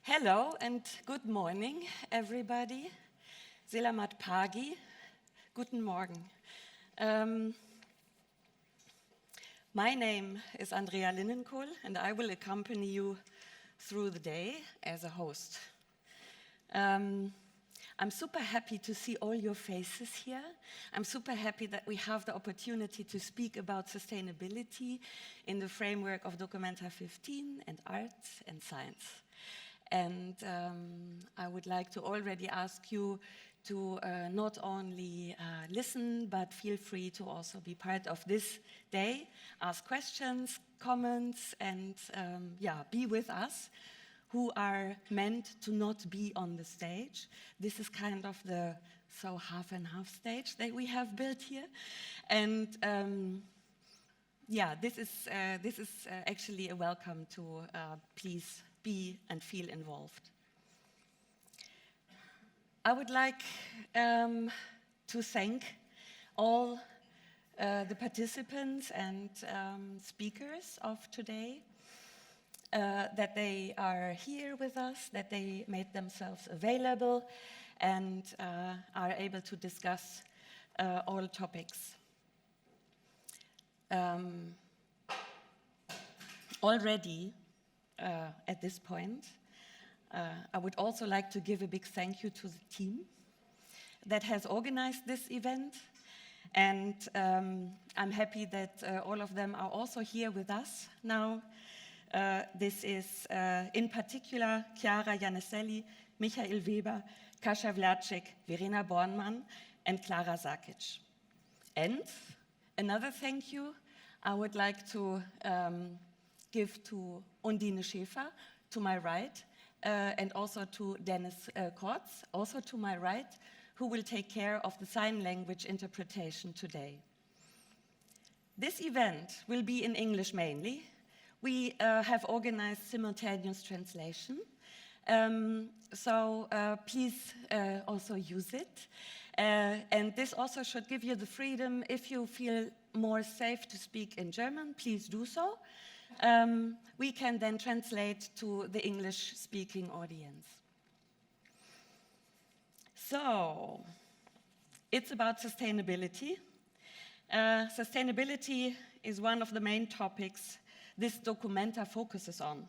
Hello and good morning, everybody. Selamat pagi. Guten Morgen. My name is Andrea Linnenkohl, and I will accompany you through the day as a host. I'm super happy to see all your faces here. I'm super happy that we have the opportunity to speak about sustainability in the framework of Documenta 15 and arts and science. And I would like to already ask you to not only listen, but feel free to also be part of this day, ask questions, comments, and be with us, who are meant to not be on the stage. This is kind of the half and half stage that we have built here. And this is actually a welcome to please be and feel involved. I would like to thank all the participants and speakers of today, that they are here with us, that they made themselves available and are able to discuss all topics. Already, at this point, I would also like to give a big thank you to the team that has organized this event. And I'm happy that all of them are also here with us now. This is in particular Chiara Janeselli, Michael Weber, Kasia Vlacek, Verena Bornmann, and Klara Sakic. And another thank you I would like to give to Undine Schäfer, to my right, and also to Dennis Kortz, also to my right, who will take care of the sign language interpretation today. This event will be in English mainly. We have organized simultaneous translation, so please also use it. And this also should give you the freedom, if you feel more safe to speak in German, please do so. We can then translate to the English-speaking audience. So, it's about sustainability. Sustainability is one of the main topics this documenta focuses on.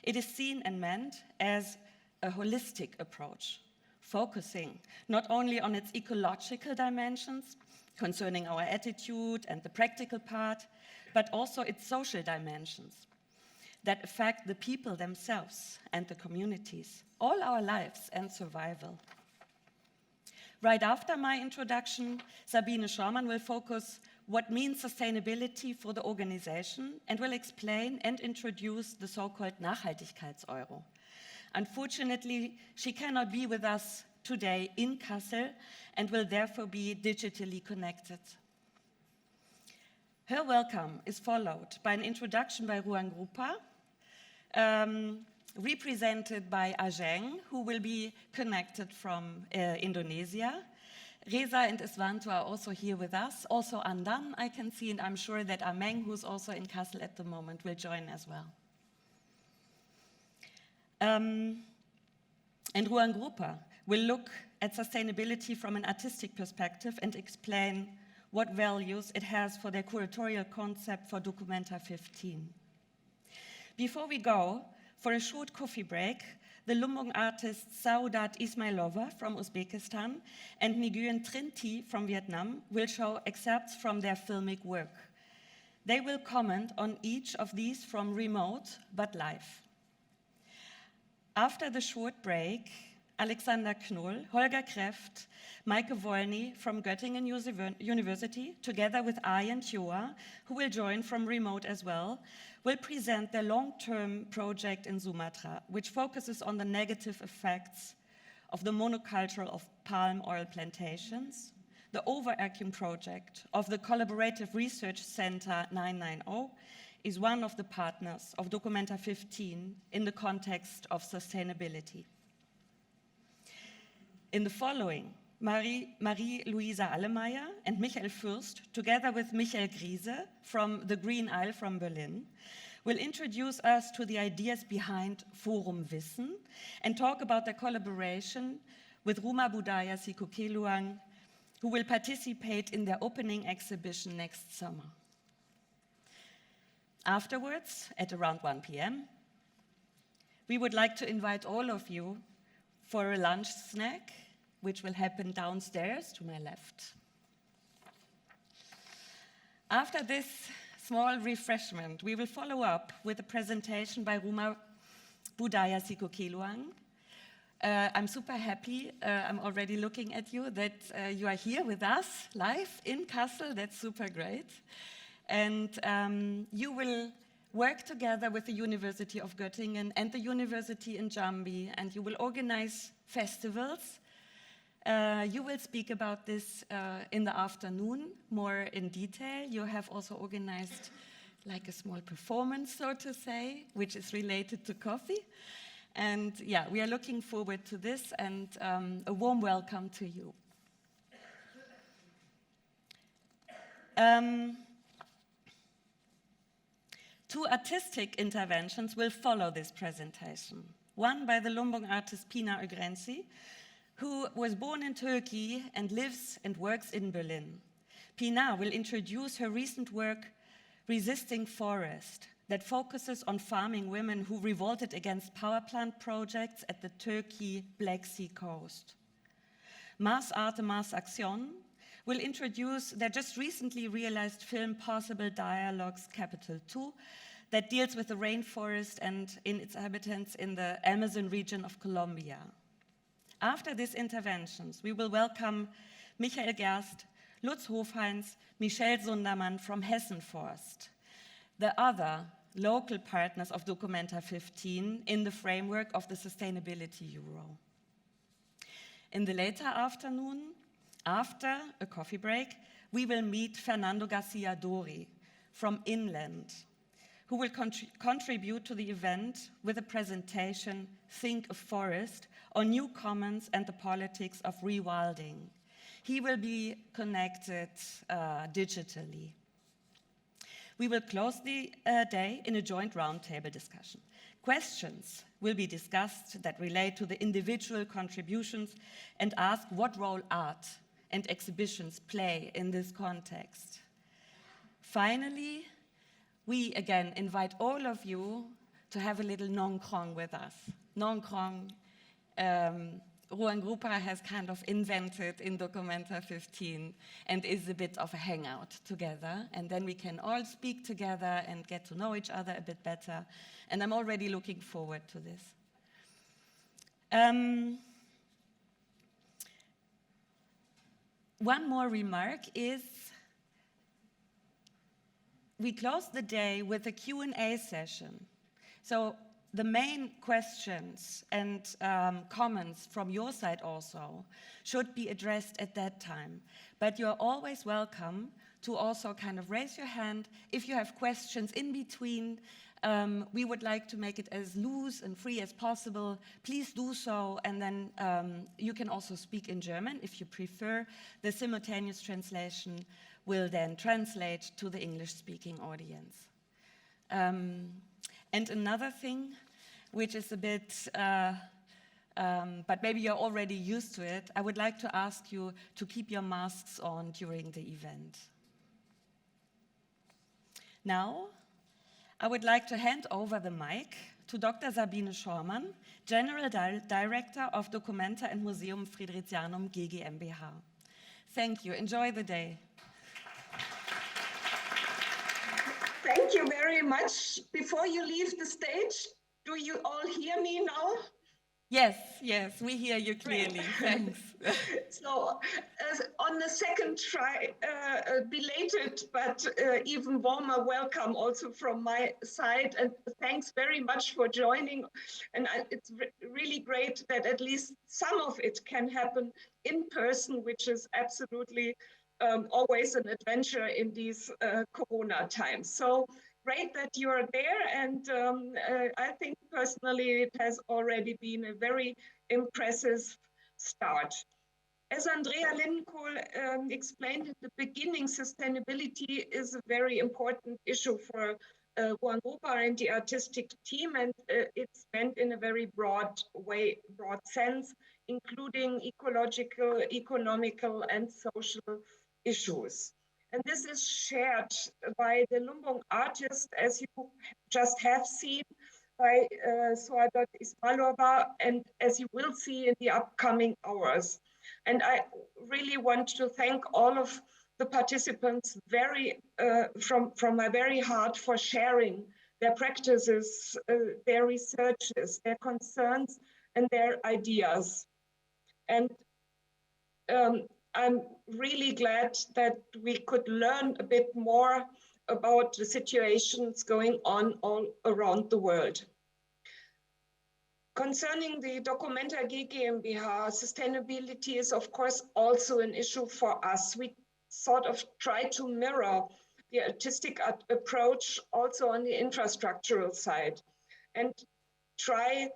It is seen and meant as a holistic approach, focusing not only on its ecological dimensions, concerning our attitude and the practical part, but also its social dimensions that affect the people themselves and the communities, all our lives and survival. Right after my introduction, Sabine Schormann will focus what means sustainability for the organization and will explain and introduce the so-called Nachhaltigkeitseuro. Unfortunately, she cannot be with us today in Kassel and will therefore be digitally connected. Her welcome is followed by an introduction by ruangrupa, represented by Ajeng, who will be connected from Indonesia. Reza and Iswanto are also here with us. Also Andan, I can see, and I'm sure that Ameng, who's also in Kassel at the moment, will join as well. And ruangrupa will look at sustainability from an artistic perspective and explain what values it has for their curatorial concept for Documenta 15. Before we go for a short coffee break, the Lumbung artists Saudat Ismailova from Uzbekistan and Nguyen Trinh Thi from Vietnam will show excerpts from their filmic work. They will comment on each of these from remote but live. After the short break, Alexander Knoll, Holger Kreft, Maike Wolny from Göttingen University, together with Arjen Tjoa, who will join from remote as well, will present their long-term project in Sumatra, which focuses on the negative effects of the monoculture of palm oil plantations. The overarching project of the Collaborative Research Center 990 is one of the partners of Documenta 15 in the context of sustainability. In the following, Marie-Louisa Allemeyer and Michael Fürst, together with Michael Griese from the Green Isle from Berlin, will introduce us to the ideas behind Forum Wissen and talk about their collaboration with Rumah Budaya Sikokeluang, who will participate in their opening exhibition next summer. Afterwards, at around 1 p.m., we would like to invite all of you for a lunch snack, which will happen downstairs to my left. After this small refreshment, we will follow up with a presentation by Rumah Budaya Sikokeluang. I'm super happy, I'm already looking at you, that you are here with us live in Kassel. That's super great. And you will work together with the University of Göttingen and the University in Jambi, and you will organize festivals. You will speak about this in the afternoon, more in detail. You have also organized like a small performance, so to say, which is related to coffee. And yeah, we are looking forward to this, and a warm welcome to you. Two artistic interventions will follow this presentation. One by the Lumbung artist Pina Ögrenci, who was born in Turkey and lives and works in Berlin. Pina will introduce her recent work, Resisting Forest, that focuses on farming women who revolted against power plant projects at the Turkey Black Sea coast. Mars Arte Mars Action will introduce their just recently realized film Possible Dialogues Capital 2 that deals with the rainforest and in its inhabitants in the Amazon region of Colombia. After these interventions, we will welcome Michael Gerst, Lutz Hofheinz, Michelle Sundermann from Hessen Forst, the other local partners of Documenta 15 in the framework of the Sustainability Euro. In the later afternoon, after a coffee break, we will meet Fernando Garcia Dori from Inland, who will contribute to the event with a presentation, Think a Forest, on new commons and the politics of rewilding. He will be connected digitally. We will close the day in a joint roundtable discussion. Questions will be discussed that relate to the individual contributions and ask what role art and exhibitions play in this context. Finally, we again invite all of you to have a little non-krong with us. Non-krong, ruangrupa has kind of invented in Documenta 15 and is a bit of a hangout together, and then we can all speak together and get to know each other a bit better, and I'm already looking forward to this. One more remark is we close the day with a Q&A session. So the main questions and comments from your side also should be addressed at that time. But you're always welcome to also kind of raise your hand if you have questions in between. We would like to make it as loose and free as possible. Please do so, and then you can also speak in German if you prefer. The simultaneous translation will then translate to the English-speaking audience. And another thing, which is a bit, but maybe you're already used to it, I would like to ask you to keep your masks on during the event. Now, I would like to hand over the mic to Dr. Sabine Schormann, General Director of Documenta and Museum Fridericianum GmbH. Thank you. Enjoy the day. Thank you very much. Before you leave the stage, do you all hear me now? Yes, yes, we hear you clearly. Thanks. So, on the second try, belated but even warmer welcome also from my side, and thanks very much for joining. And it's really great that at least some of it can happen in person, which is absolutely always an adventure in these Corona times. So great that you're there, and I think personally it has already been a very impressive start. As Andrea Lindenkohl explained at the beginning, sustainability is a very important issue for ruangrupa and the artistic team, and it's meant in a very broad way, broad sense, including ecological, economical, and social issues. And this is shared by the Lumbung artists, as you just have seen, by Suadat Ismailova, and as you will see in the upcoming hours. And I really want to thank all of the participants from my very heart for sharing their practices, their researches, their concerns, and their ideas. And I'm really glad that we could learn a bit more about the situations going on all around the world. Concerning the Documenta G GmbH, sustainability is of course also an issue for us. We sort of try to mirror the artistic approach also on the infrastructural side and try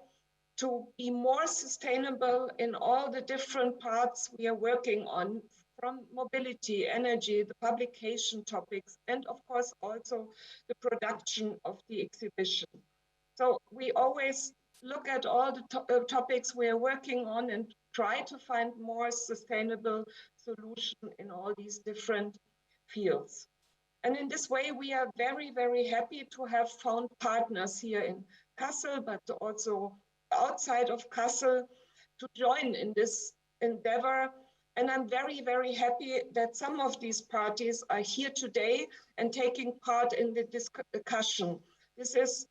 to be more sustainable in all the different parts we are working on, from mobility, energy, the publication topics, and of course also the production of the exhibition. So we always look at all the topics we are working on and try to find more sustainable solution in all these different fields. And in this way, we are very, very happy to have found partners here in Kassel, but also outside of Kassel to join in this endeavor. And I'm very, very happy that some of these parties are here today and taking part in the discussion. This is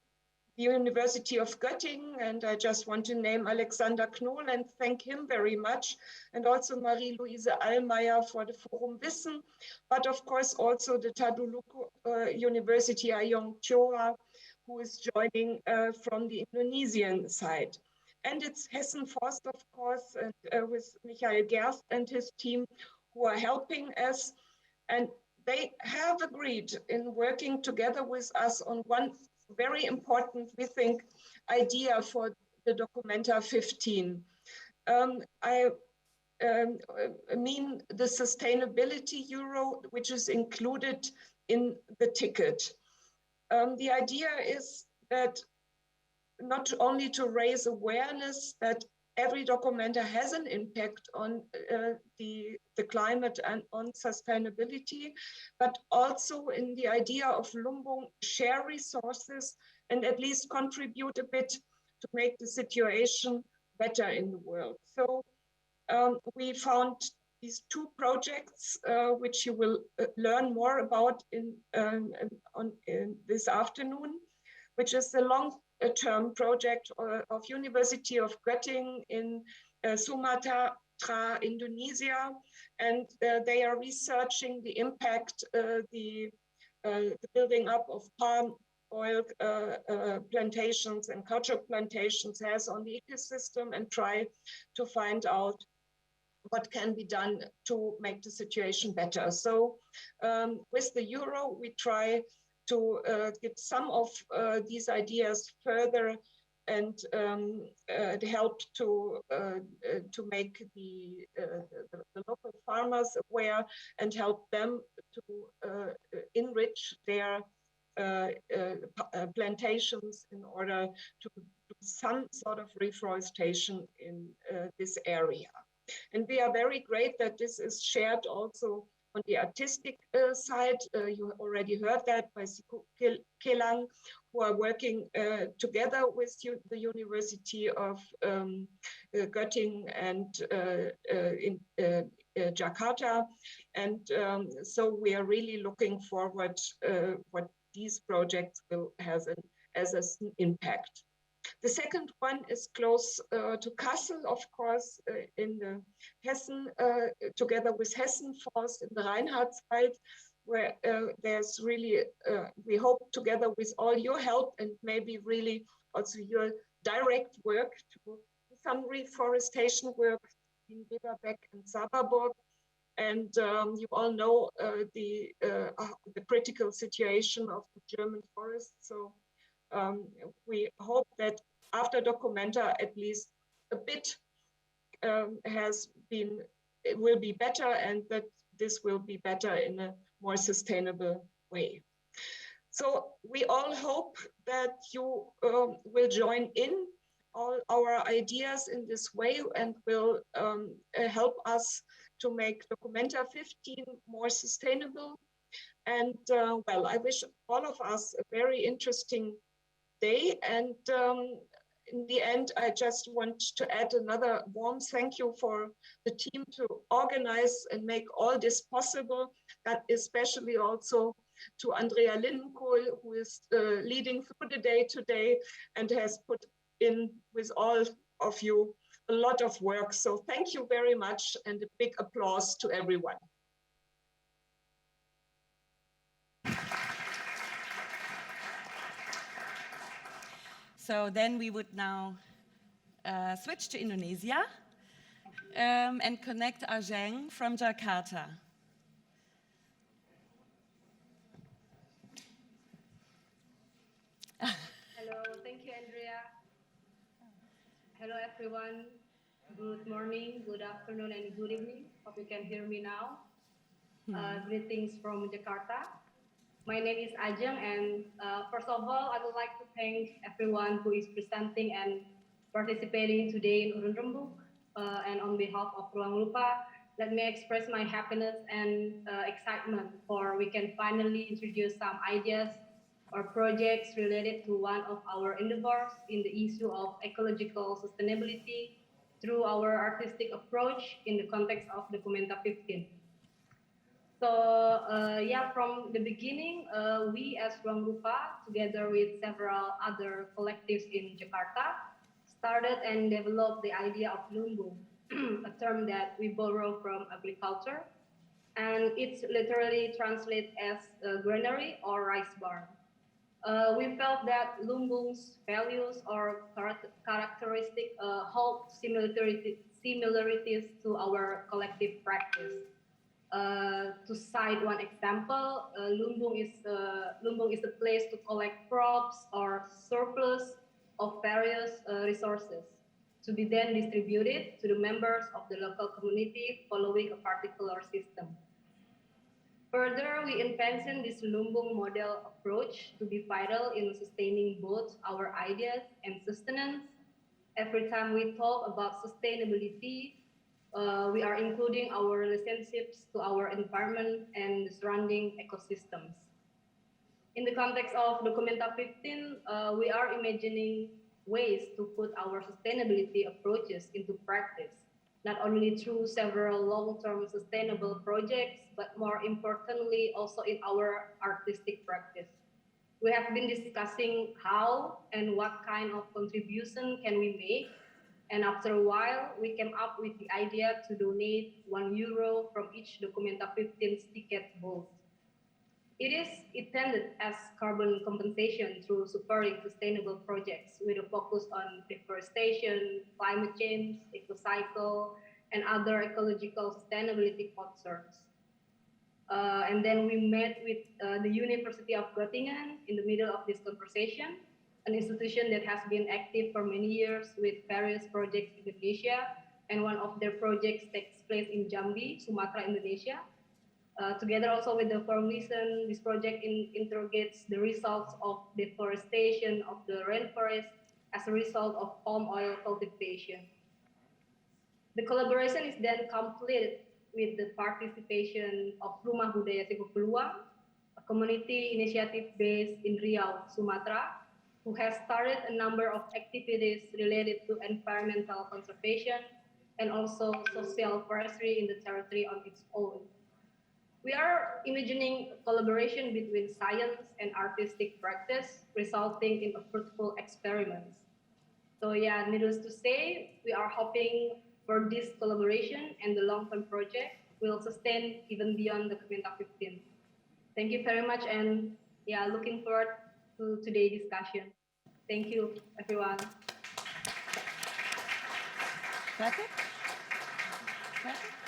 the University of Göttingen, and I just want to name Alexander Knoll and thank him very much, and also Marie-Louise Allmeier for the Forum Wissen, but of course also the Tadulako University Ayong Chora, who is joining from the Indonesian side. And it's Hessen Forst, of course, and with Michael Gerst and his team who are helping us. And they have agreed in working together with us on one very important, we think, idea for the Documenta 15. I mean the sustainability euro, which is included in the ticket. The idea is that not only to raise awareness that every documenta has an impact on the climate and on sustainability, but also in the idea of Lumbung, share resources and at least contribute a bit to make the situation better in the world. So we found these two projects, which you will learn more about in this afternoon, which is the long-term project of University of Göttingen in Sumatra, Indonesia, and they are researching the impact the building up of palm oil plantations and culture plantations has on the ecosystem, and try to find out what can be done to make the situation better. So with the euro, we try to get some of these ideas further and help to make the local farmers aware and help them to enrich their plantations in order to do some sort of reforestation in this area. And we are very great that this is shared also on the artistic side. You already heard that by Siku Kelang, who are working together with the University of Göttingen and in Jakarta. And so we are really looking forward what these projects will have as an impact. The second one is close to Kassel, of course, in the Hessen, together with Hessen Forst in the Reinhardswald, where there's really, we hope together with all your help and maybe really also your direct work to do some reforestation work in Weberbeck and Saberburg. And you all know the critical situation of the German forests. So we hope that after Documenta, at least a bit will be better, and that this will be better in a more sustainable way. So we all hope that you will join in all our ideas in this way and will help us to make Documenta 15 more sustainable. And well, I wish all of us a very interesting day. And in the end, I just want to add another warm thank you for the team to organize and make all this possible, that especially also to Andrea Lindenkohl, who is leading through the day today and has put in with all of you a lot of work. So thank you very much and a big applause to everyone. So then we would now switch to Indonesia and connect Ajeng from Jakarta. Hello, thank you, Andrea. Hello, everyone. Good morning, good afternoon, and good evening. Hope you can hear me now. Greetings from Jakarta. My name is Ajeng, and first of all, I would like to thank everyone who is presenting and participating today in urun rembuk. And on behalf of ruangrupa, let me express my happiness and excitement for we can finally introduce some ideas or projects related to one of our endeavors in the issue of ecological sustainability through our artistic approach in the context of Documenta 15. So yeah, from the beginning, we as ruangrupa, together with several other collectives in Jakarta, started and developed the idea of Lumbung, a term that we borrow from agriculture, and it's literally translated as granary or rice barn. We felt that Lumbung's values or characteristic hold similarities to our collective practice. To cite one example, Lumbung is a place to collect crops or surplus of various resources to be then distributed to the members of the local community following a particular system. Further, we envision this Lumbung model approach to be vital in sustaining both our ideas and sustenance. Every time we talk about sustainability, we are including our relationships to our environment and the surrounding ecosystems. In the context of Documenta 15, we are imagining ways to put our sustainability approaches into practice, not only through several long-term sustainable projects, but more importantly, also in our artistic practice. We have been discussing how and what kind of contribution can we make. And after a while, we came up with the idea to donate €1 from each Documenta 15 ticket booth. It is intended as carbon compensation through supporting sustainable projects with a focus on deforestation, climate change, ecocycle, and other ecological sustainability concerns. And then we met with the University of Göttingen in the middle of this conversation, an institution that has been active for many years with various projects in Indonesia. And one of their projects takes place in Jambi, Sumatra, Indonesia. Together also with the Foundation, this project interrogates the results of deforestation of the rainforest as a result of palm oil cultivation. The collaboration is then completed with the participation of Rumah Budaya Teguh Peluang, a community initiative based in Riau, Sumatra, who has started a number of activities related to environmental conservation and also social forestry in the territory on its own. We are imagining a collaboration between science and artistic practice, resulting in fruitful experiments. So yeah, needless to say, we are hoping for this collaboration and the long-term project will sustain even beyond the Documenta 15. Thank you very much, and yeah, looking forward to today's discussion. Thank you, everyone. Perfect. Perfect.